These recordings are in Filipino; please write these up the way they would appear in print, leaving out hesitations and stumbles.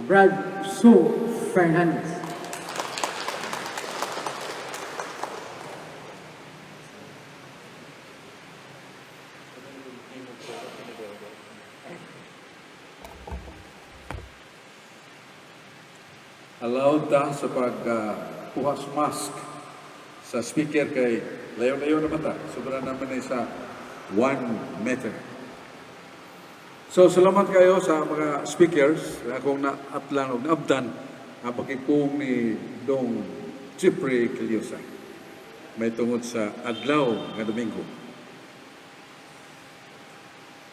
Brad Sue Fernandez. Allowed ta sa pagpuhas mask sa speaker kay layo-layo na mata. Sobra naman ay sa 1 meter. So, salamat kayo sa mga speakers akong naatlan o naabdan ang pakikong ni Dong Chipre Kilyosa. May tungod sa adlaw nga Domingo.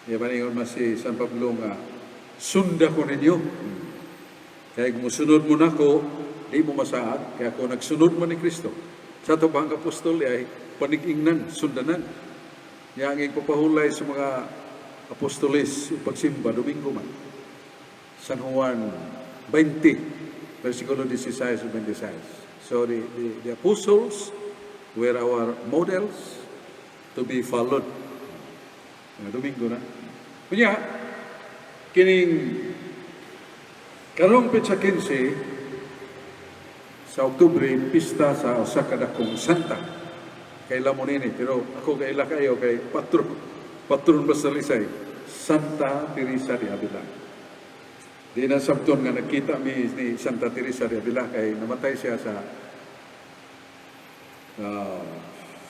Iyabaningon mas si San Pablo nga, sunda ko ninyo. Kaya kung sunod mo na ko, di mo masaad. Kaya kung nagsunod mo ni Kristo, sa tubang apostol ay panigingnan, sundanan. Yang ang papahulay sa mga apostoles pagsimba, Domingo man. San Juan 20, versikulo 16 o 26. So the apostles were our models to be followed. Domingo na. Kanya, kining karong petsa 15 sa Oktubre, pista sa usa ka dakong santa. Kaila mo nini, pero ako kaila kayo kay patron Basalisay, Santa Teresa de Avila. Di na sabton nga nakita mi ni Santa Teresa de Avila kay namatay siya sa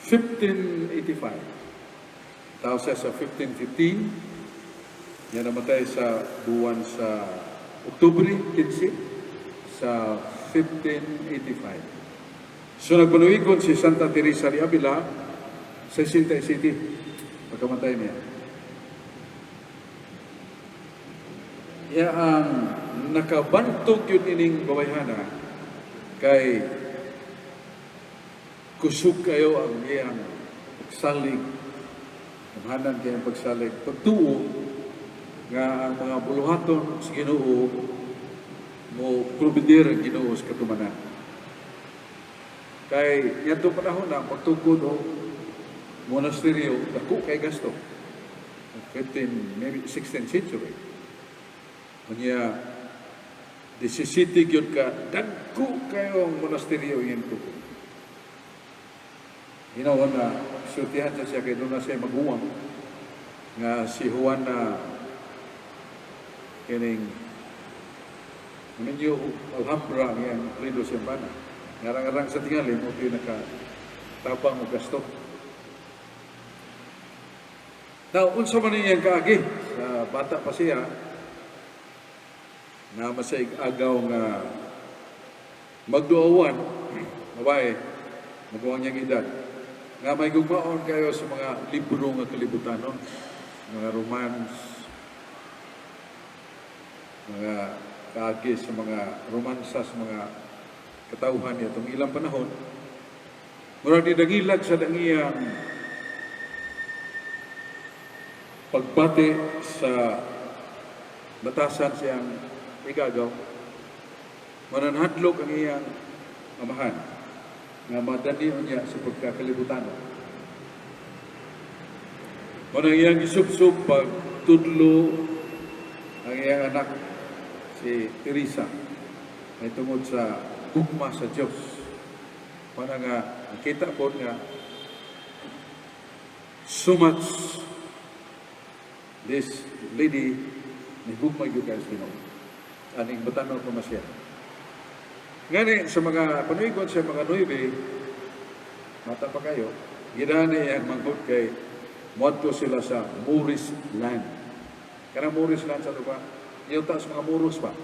1585. Tao siya sa 1515. Yan namatay sa buwan sa Oktubre 15 sa 1585. So nagpanuikon si Santa Teresa de Avila sa Sinta City. Pagkamatay niya. Iya ang nakabantog yun ining babayhana kay kusog kayo ang iyang pagsalig. Namhanan kayang pagsalig. Pagtuo nga ang mga buluhaton sa Ginoo mo provider ang Ginoo sa katumanan. Kay yato panahon na pagtukod o monasteryo dako kay gasto. 15 maybe 16th century. Kanya disisitig yun ka dagko kayo ang monasteryo yin tukod. Ginawa na sultihan siya kay doon na siya maguwang nga si Juan na kining medyo Alhambra niyang Lido Sembana. Ngarang-arang sa tingali mo ito nakatapang o gasto. Now, unsa man niyang kaagi sa bata pa siya na masaig agaw nga magduawan, mabay, magduawang niyang edad. Nga may gugmaon kayo sa mga libro nga kalibutanon, mga romance, mga kaagi sa mga romansa sa mga katauhan niya itong ilang panahon. Murag ni dagilag sa dangiyang pagbati sa batasan siyang igagaw. Mananhadlok ang iyang amahan nga madanion niya sa pagkakalibutan. Manang iyang isubsub pagtudlo ang iyang anak si Teresa ay tungod sa gugma sa Diyos. Para nga nakita po nga so much this lady ni gugma yung guys aning batanaw ko masya. Ngani sa mga panuigon sa mga 9 mata pa kayo ginani ang manghod kay moadto sila sa Moorish land. Karang Moorish land sa lupa yung taas mga Moros pa.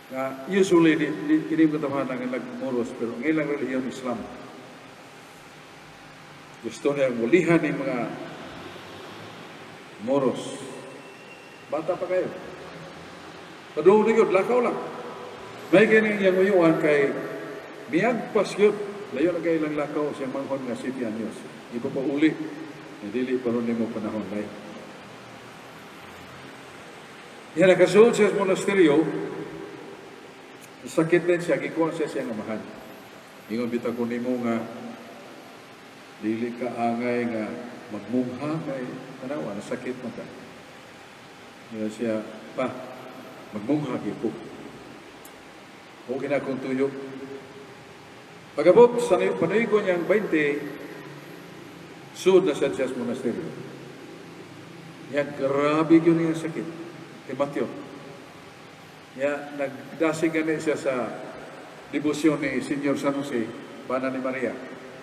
Nga, usually, hindi ko tamaan ng nag-Moros, pero ngayon relihiyon Islam. Gusto niya mulihan ng mga Moros. Bata pa kayo. Padoon na yun, lakaw lang. May ganyan yung uyuan kay miyagpas yun. Layo na kayo lang lakaw siyang manghon nga 7 anyos. Iba pa uli. Dili pa rin mo panahon na yun. Yan, nakasunod siya sa monasteryo, sakit din siya, gikuha siya siyang amahan. Ingon bita ko nimo nga, dili ka angay nga magmungha kay tanawa, nasakit mo ka. Yan siya, pa, magmungha po. Okay na akong tuyo. Pagabot, sa panay ko niyang 20, suod na siya sa monasteryo. Yan, grabe yun yung sakit. Timatyo. Yan, nagdasig gani siya sa debosyon ni Senyor San Jose, Bana ni Maria.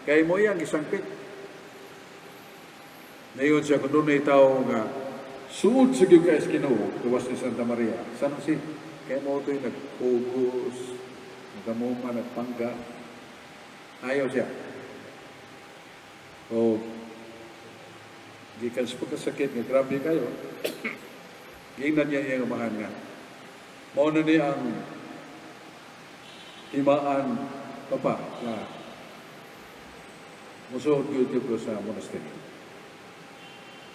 Kaya mo yan, isang pit. Ngayon siya, kung doon na itaw nga, suod sa gyud ka Ginoo, tuwas ni Santa Maria. San Jose, kaya mo ito yung nagpugos, nagamuma, nagpangga. Ayaw siya. O, gikan sa pagkasakit nga, grabe kayo. Gingnan niya yung umahan nga. Mauna niya ang himaan papa na musuod ko sa monastery.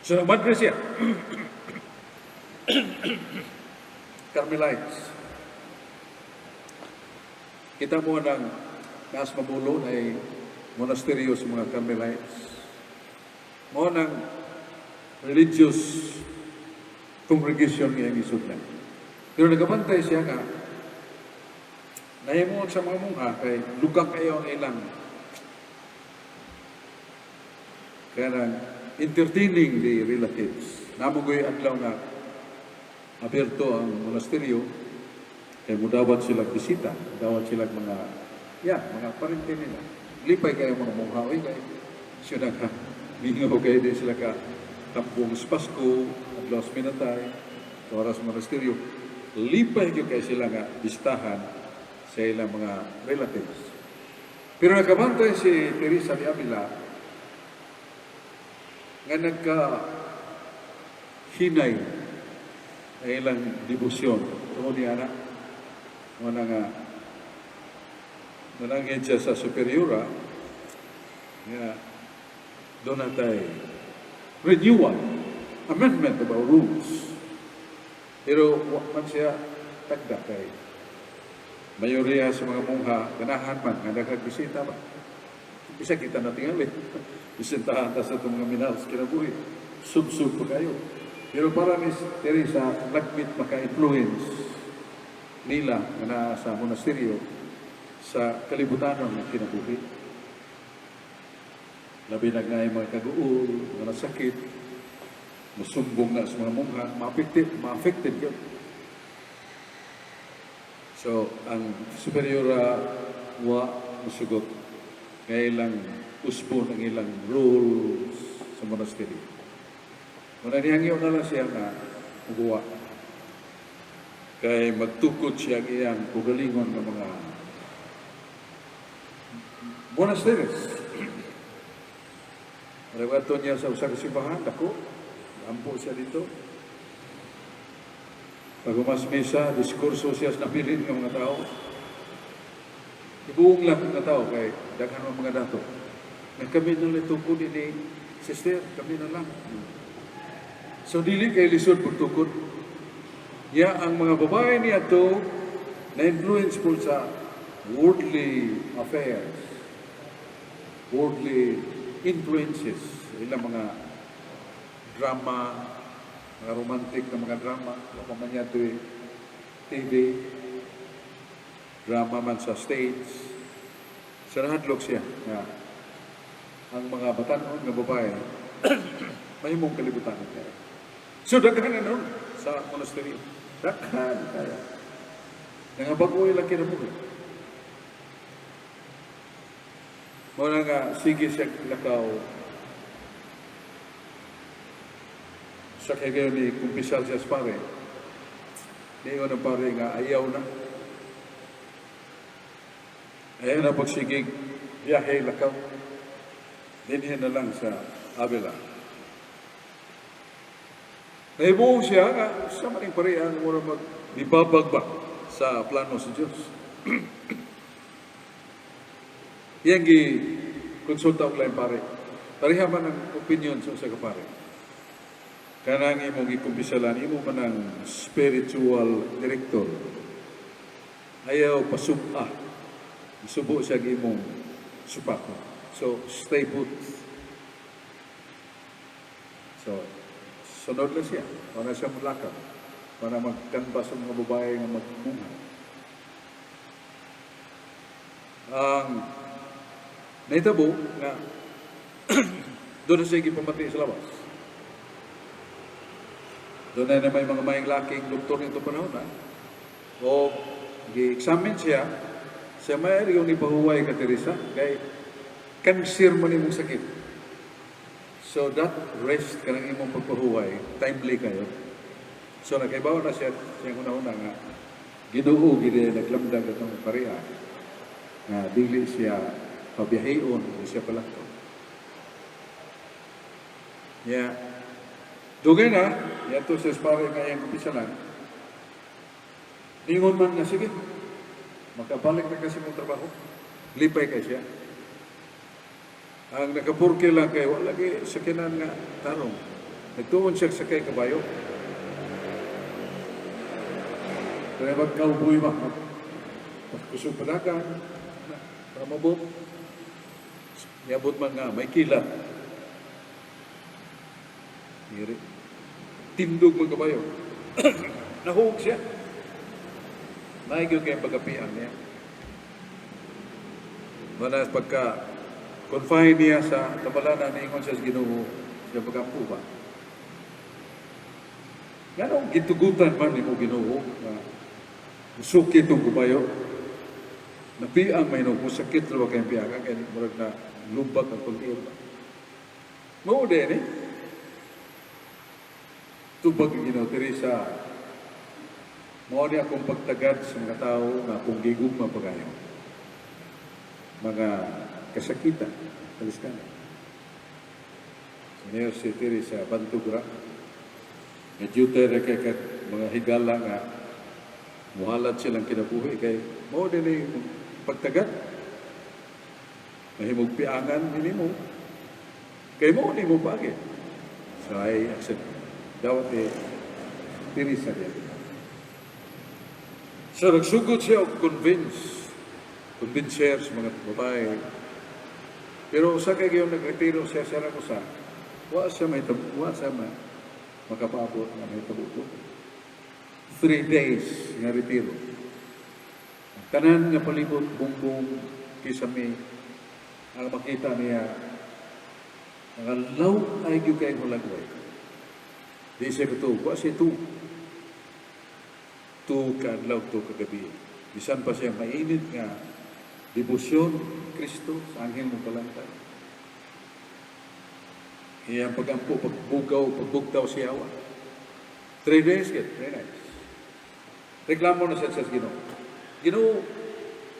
So, nagmadre siya. Carmelites. Kita mo ng Taas Mabulon ay monasteryo sa mga Carmelites. Mo ng religious congregation nga yung isudlan. Pero nagabantay siya nga, nahimong sa mga mungha, kay lugak kayo ang ilang kaya nang entertaining the relatives. Namugoy adlaw nga aberto ang monasteryo, kaya mudawat silang bisita, mudawat silang mga parente nila. Lipay kayo mga mungha, oy kayo. Siya na ka, mingaw kayo din sila ka tampong Pasko, adlaw sa minatay, sa oras monasteryo. Lipay kayo sila nga bisitahan sa ilang mga relatives. Pero nagkabantay si Teresa de Avila nga nagka-hinay na ilang debosyon. Ito niya na, manangin siya sa superiora, nga doon natay renewal, amendment of our rules. Pero man siya tagda kay mayoriya sa mga mungha, ganahan man, nga nagkagbisita ba? Bisa kita natingali. Bisitahan ta sa itong mga minals kinabuhi. Sub-sub pa kayo. Pero para ni Teresa, nagmit maka-influence nila na sa monasteryo sa kalibutan ng kinabuhi. Labi na nga yung mga kaguol, mga nasakit, masumbong na sa mga mungha, ma-affected yun. So, ang superiora masugot ngayon lang usbon ang ilang rules sa monastery. Muna niyangyo na lang siya na uguwa. Kaya magtukod siya ang iyang kugalingon ng mga monasteries. Malawato niya sa usang simbahan, ako, ampo siya dito. Pag umas misa, diskurso siya sa napilit ng mga tao. Ibuong lang ng tao kay daghan ng mga dato. Nang kami na lang tukod ini, sister, kami na lang. So, dili kay lisod pagtukod. Ya, ang mga babae niya to, na-influence po sa worldly affairs, worldly influences, ilang mga drama, mga romantic na mga drama, kapag niya ito TV, drama man sa stage, sa nahadlok siya na ang mga batanon ng babae may mong kalibutan kaya. So, daghan na nun sa monastery. Daghan kaya. Nangabagoy lang kinabuhi. Muna nga, sige siya lakaw sa kagayon ni Kumpisal siya sa pare. Niyon ang pare nga ayaw na. Ayaw na pagsigig, biyahe lakaw. Dinhin na lang sa Avila. Nahibuong siya nga, sa maring pare ang muna magbibabagba sa plano sa Diyos. Yang gi-konsulta ko lang pare. Pareha man ang opinion sa kapare. Kanang imong ikumpisalan, imo man ang spiritual director. Ayaw pasupa. Isubo siya imong supak. So, stay put. So, sunod na siya. Wala siya mulakaw. para magkanbas ang mga babae nga magmunga. Ang naitabo nga doon na siya gipamati sa labas. Doon na may mga mayang laking doktor nito panahon na. O gi-examine siya may yung ipahuway ka Teresa kay cancer man imong sakit. So that rest ka ng imong pagpahuway, timely kayo. So nakaibaw na siya una-una nga Ginoo gid naglamdag atong pareha nga dili siya pabiyahion, siya pala to. Yeah. Dugay na, yato sa espare nga yung kapisalan. Ningon man nga, sige, makabalik na kasi mong trabaho. Lipay ka siya. Ang nakapurke lang kay wala lagi sakinan nga tarong. Nagtuon siya sakay kabayo. Kaya mag-cowboy ba? Kusog padagan. Para mabot. Yabot man nga, may kilat. Hiri. Tindog mga kabayo. Nahug siya. Naigyo kayong pagapian niya. Manas pagka confine niya sa tabalanan na ingon siya sa Ginoo siya pagkampo ba. Ganong gitugutan man ni mo Ginoo na suki itong kabayo. Napiang may nung sakit na kayong piaga kaya murag na lubag ang kultiyo. Mao din eh. Tubag ang Ginoo Teresa. Mao ni akong pagtagad sa mga tao na akong gigugma pagayo. Mga kasakitan, kaliskana. So, niyo si Teresa Bantugra. Medyo na kay mga higala nga muhalat silang kinabuhi kay mao din ay pagtagad. Mahimog piangan din mo. Kay mo ni mo pagi. So I accept. Dawat Teresa din. So, nagsugod siya o convincer sa mga babae. Pero sa kayo nagretiro siya sa Ragusa, wa siya makapabot na may tabuto. 3 days nga retiro. Tanan nga palibot, bumbong, kisame, ang makita niya, ang law ay yung kayo malagway. Di siya ito, wa siya ito. Tu kadlaw tu kagabi. Bisan pa siya mainit nga debosyon Kristo sa anghel mo palantay. Iyang pagampo, pagbugtaw siya awa. 3 days, 3 nights. Reklamo na siya sa Ginoo. Ginoo,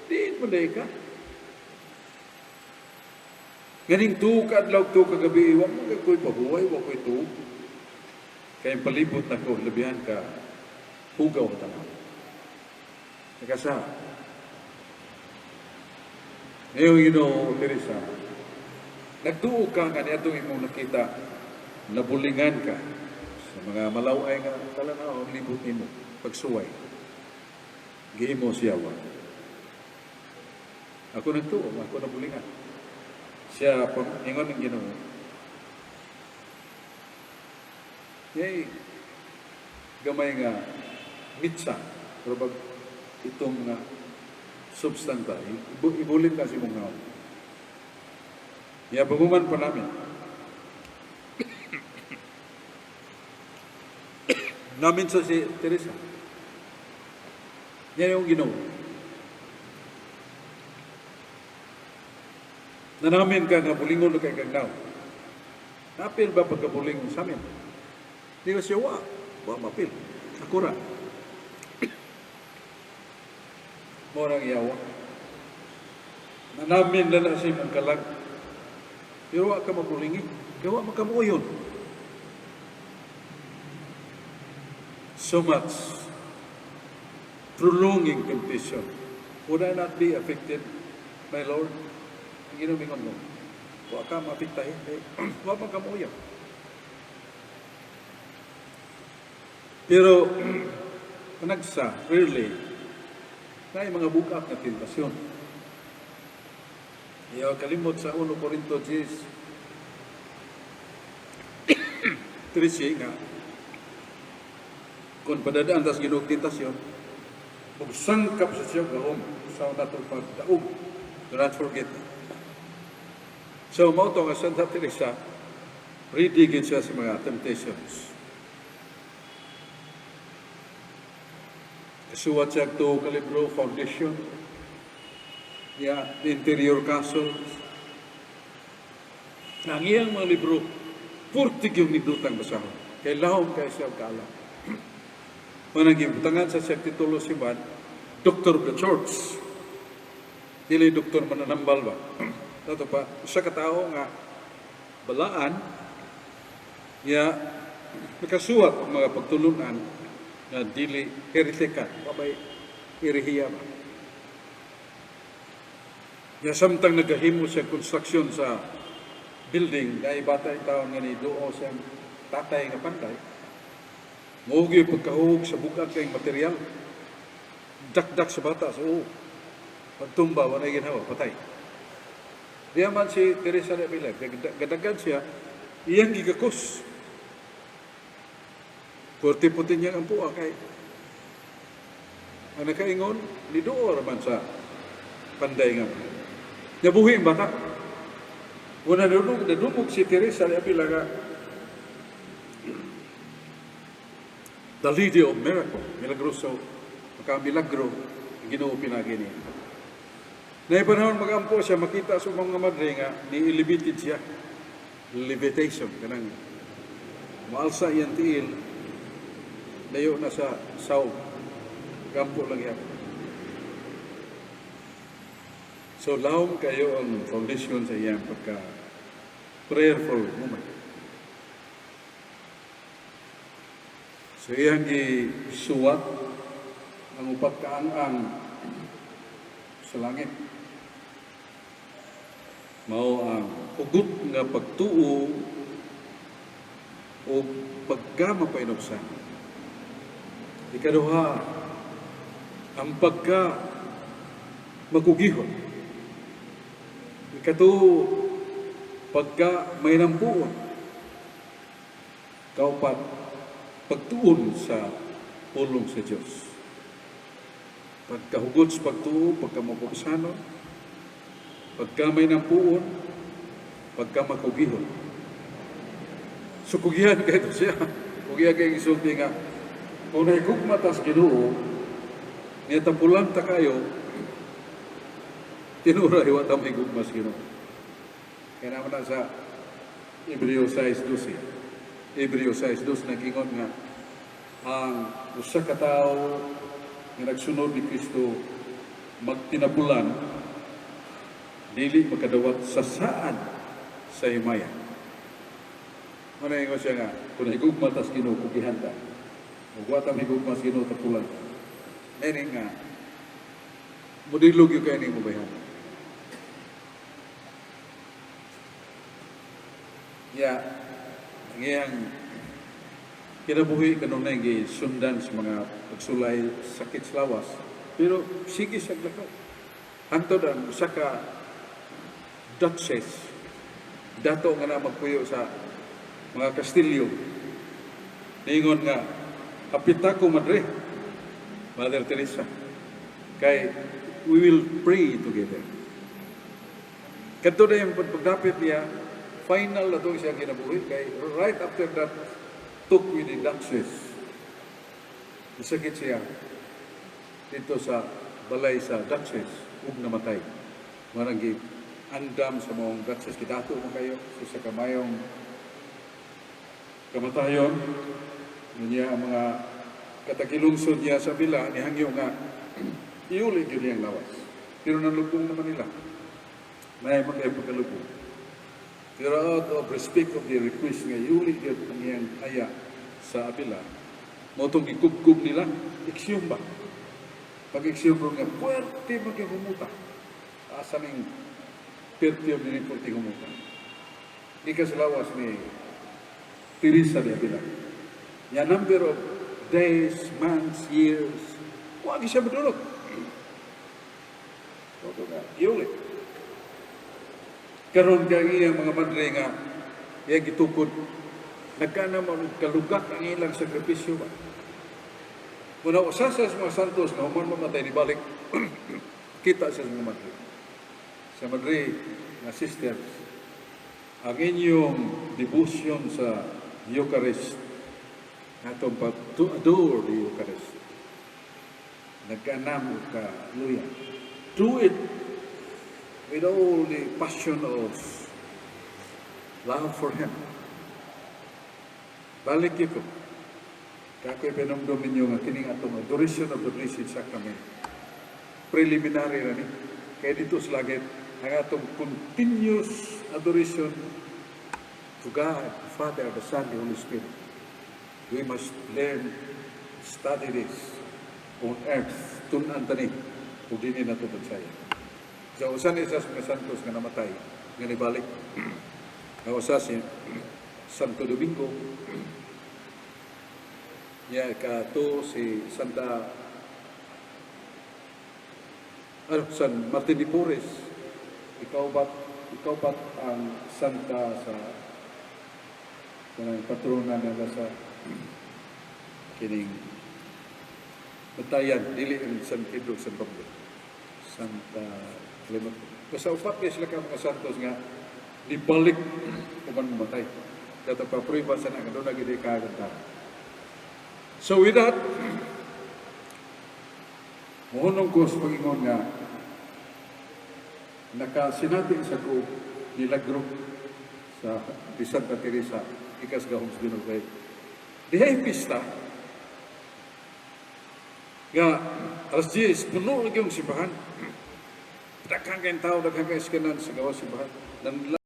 diin mo dahi ka. Ganing tu kadlaw tu kagabi, wag mo ko'y pahuway, wag ko'y tu. Kaya palibot na ko, labihan ka, hugaw na tanaw. Nagkasa. Ngayon, Ginoo, Teresa, nagtuo ka nga niya itong imong nakita, nabulingan ka sa mga malaway nga talanaw, ang libot mo, pagsuway. Gihimo siya wa. Ako nagtuo, ako nabulingan. Siya, ingon ng Ginoo. Yay, gamay nga, mitsa, pero pag itong substanta, ibulit kasi mong ngaw. Paguman pa namin. Namin sa si Teresa. Yan yung Ginoo. Na namin ka nga bulingon na kay kagnaw. Napil ba pagkabuling sa amin? Di ba siya, wa mapil. Akura. Morang iyawa. Nanamin na na siya mong kalag. Pero wa ka mabulingi. Kaya wa makamuyon. So much prolonging temptation. Would I not be affected, my Lord? Ang ginumingon mo. Wa ka mapiktay. Wa makamuyon. Pero, panagsa, really, na mga bukak na tentasyon. Ayaw kalimot sa 1 Corinto 10. 13 nga. Kung padadaan tas Ginoo tentasyon, ug sangkap sa siya gahom sa nato pagdaog. Do not forget. So mao to nga Santa Teresa, ready gid siya sa mga temptations. Suwat siya to kalibro Foundation, the Interior Castle. Ang iyang mga libro, purtig yung nidutang basahon. Kay lahom kay siya kaalam. Manang gibutangan sa siya titulo si Juan, Doctor of the Church. Dili doktor mananambal ba? Dato pa, sa katao nga balaan, ya nakasuwat ang mga pagtulunan na dili heretikan, babay irihiya ba? Ya samtang nagahimo siya konstruksyon sa building, dahil bata yung taon nga ni Doo siyang tatay nga pantay, maugi pagkahuog sa bukat kayong material, dakdak sa bata, so pagtumba, wala ginawa, patay. Diya man si Teresa de Avila, gadagan siya, iyang gigakos. Puti-puti niya ang puwa kay ang nakaingon, ni Doo raman sa panday nga. Nabuhi ang bata. Una nadumog si Teresa de Avila nga, the Lady of Miracle, milagroso, makamilagro, Ginoo pinagi niya. Naipanahon magampo siya, makita sa mga madre nga, ni-elevated siya. Levitation, kanang maalsa iyang tiil, layo na sa saw. Gampo lang yan. So, lahom kayo ang foundation sa iyang pagka-prayerful moment. So, iyang gisuwat ang upat kaang-ang sa langit. Mao ang hugot nga pagtuo o pagkamapainusan. Ikaduha, ang pagka magugihon. Ikatuo, pagka may nampuon. Kaupat, pagtuon sa pulong sa Diyos. Pagkahugot sa pagtuo, pagkamapuksanon, pagka may nampuon, pagka makugihon. So kugihan kayo siya. Kugihan kayo isulti nga, kung naikugma tas Ginoo, niya tampulan ta kayo, tinura iwa tam higugma sa Ginoo. Kaya naman na sa Hebreo 6:12. Hebreo 6:12 nag-ingon nga, ang usa ka tawo nga nagsunod ni Kristo magtinabulan, dili makadawat sa saan sa himaya. Ano yung siya nga, kung higugma tas Ginoo, kugihan ta. Kung watam higugma sa Ginoo, tapulan. Meaning nga, mudilog yung kayo ng mabayan. Ang iyang kinabuhi kanong na yung sundan sa mga pagsulay sakit sa lawas. Pero sige siya lakaw. Hantod ang usa ka Duchess, dato nga na magpuyo sa mga Kastilyo. Ningon nga, apita ko madre, Mother Teresa, kay we will pray together. Kadto na yung pagdapit niya, final na ito siya kinabuhi, kay right after that, took with the Duchess. Nasakit siya dito sa balay sa Duchess, ug namatay. Marang andam sa mong Duchess, kidato mo kayo sa kamayong kamatayon. Niya ang mga katakilungsod niya sa bila, nihangyo nga, iulit yun niyang lawas. Pero nalubong naman nila. May mga pagkalubong. Pero out of respect of the request nga, iulit yun ang iyang aya sa abila. Motong ikubkub nila, iksiyong ba? Pag-iksiyong ba nga, puwerte magkihumuta. Asa ning pertiyom ni puwerte humuta. Di ka sa lawas ni Teresa de Avila. Yung number of days, months, years, huwag siya madulog. Toto nga, iulit. Karon kang iyang mga madre nga, iyang gitukod, nagkana mo kalugak ang ilang sakripisyo ba? Muna usa sa mga santos na human mamatay ni balik, kita sa mga Madre. Sa Madre na sisters, ang inyong devotion sa Eucharist, natong to adore the Eucharist, nagkanam ka, luya. Do it with all the passion of love for Him. Balik ito. Kako'y pinamdom ninyo nga kining atong adoration of the Blessed Sacrament. Preliminary na ni. Kaya dito sa langit, ang atong continuous adoration to God, the Father, the Son, the Holy Spirit. We must learn, study this on earth, tunan tani, kung dini na ito bansaya. Sa usan isa sa mga santos nga namatay, nga nibalik, nga usa si Santo Domingo, ya kato si San Martin de Porres. Ikaw ba't ang santa sa patrona nila sa kining batayan, dili ang San Pedro, San Pablo, Santa Clemente. Basta upat kayo sila ka mga santos nga nibalik kuman mamatay. Dato pa pruiba sa nga doon nagiging kagandahan. So with that, muhunong ko sa Panginoon nga nakasinating sa ko nilagro sa di Santa Teresa ikas gahong sa Ginoo. Dihay pista nga alas 10 puno lagi yung simbahan. Daghang kayong tao, daghang kayong iskanan sa gawa simbahan.